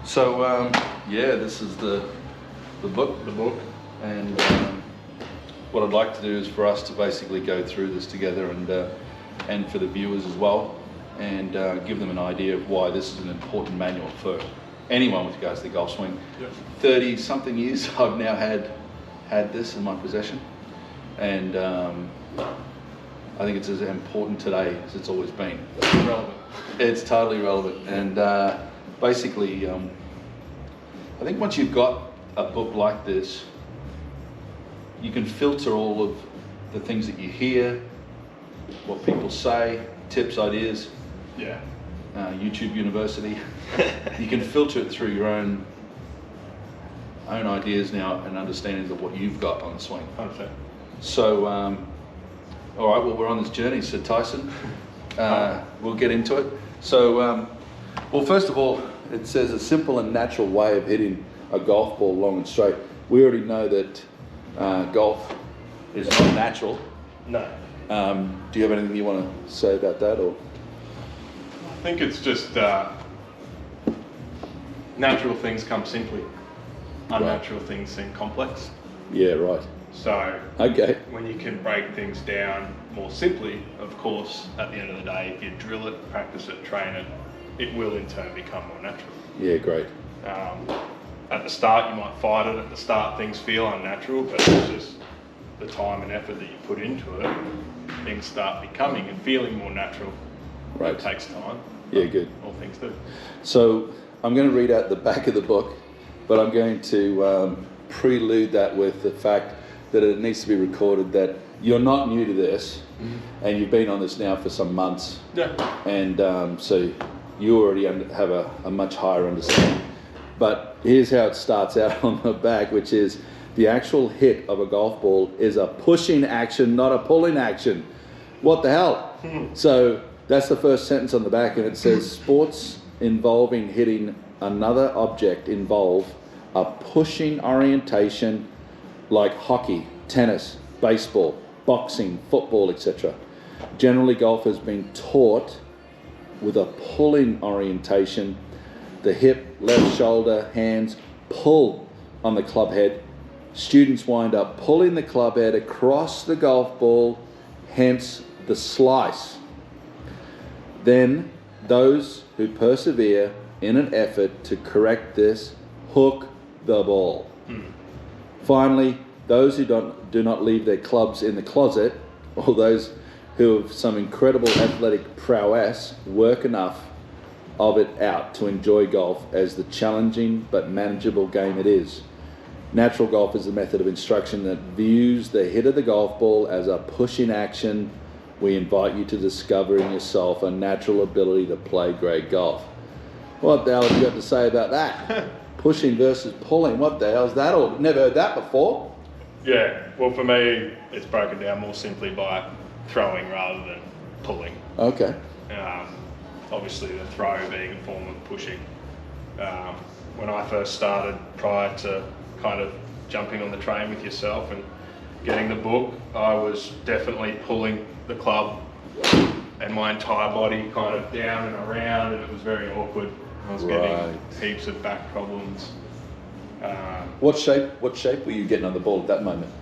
So yeah, this is the book, and what I'd like to do is for us to basically go through this together, and for the viewers as well, and give them an idea of why this is an important manual for anyone with regards to the golf swing. Yep. 30 something years I've now had this in my possession, and I think it's as important today as it's always been. It's relevant. It's totally relevant, and basically, I think once you've got a book like this, you can filter all of the things that you hear, what people say, tips, ideas. Yeah. YouTube University. You can filter it through your own ideas now and understanding of what you've got on the swing. 100%. So, all right, well, we're on this journey. So Tyson, we'll get into it. So, well, first of all, it says a simple and natural way of hitting a golf ball long and straight. We already know that golf is not natural. No. Do you have anything you want to say about that, or? I think it's just natural things come simply. Unnatural things seem complex. Yeah, right. So okay, when you can break things down more simply, of course, at the end of the day, if you drill it, practice it, train it, it will in turn become more natural. Yeah, great. At the start, you might fight it. At the start, things feel unnatural, but it's just the time and effort that you put into it, things start becoming and feeling more natural. Right. It takes time. Yeah, good. All things do. So I'm going to read out the back of the book, but I'm going to prelude that with the fact that it needs to be recorded that you're not new to this, and you've been on this now for some months. Yeah. And so you already have a much higher understanding. But here's how it starts out on the back, which is the actual hit of a golf ball is a pushing action, not a pulling action. What the hell? So that's the first sentence on the back, and it says sports involving hitting another object involve a pushing orientation like hockey, tennis, baseball, boxing, football, etc. Generally, golf has been taught with a pulling orientation. The hip, left shoulder, hands pull on the club head. Students wind up pulling the club head across the golf ball, hence the slice. Then those who persevere in an effort to correct this hook the ball. Finally, those who do not leave their clubs in the closet, or those who have some incredible athletic prowess, work enough of it out to enjoy golf as the challenging but manageable game it is. Natural golf is a method of instruction that views the hit of the golf ball as a pushing action. We invite you to discover in yourself a natural ability to play great golf. What the hell have you got to say about that? Pushing versus pulling, what the hell is that all? Never heard that before. Yeah, well for me, it's broken down more simply by throwing rather than pulling. Okay. Obviously the throw being a form of pushing. When I first started, prior to kind of jumping on the train with yourself and getting the book, I was definitely pulling the club and my entire body kind of down and around, and it was very awkward. I was getting heaps of back problems. What shape were you getting on the ball at that moment?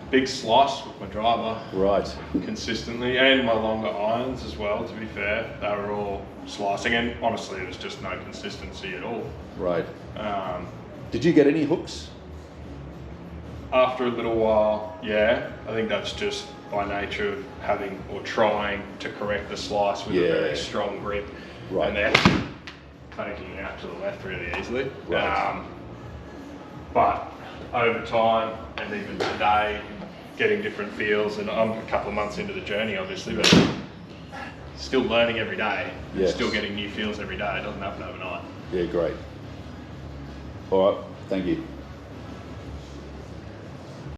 Big slice with my driver. Right. Consistently, and my longer irons as well, to be fair. They were all slicing, and honestly there was just no consistency at all. Right. Did you get any hooks? After a little while, yeah. I think that's just by nature of having or trying to correct the slice with a very strong grip. Right. And then taking it out to the left really easily. Right. But over time, and even today, getting different feels, and I'm a couple of months into the journey obviously, but still learning every day. Yes. Still getting new feels every day. It doesn't happen overnight. Yeah, great. All right, thank you.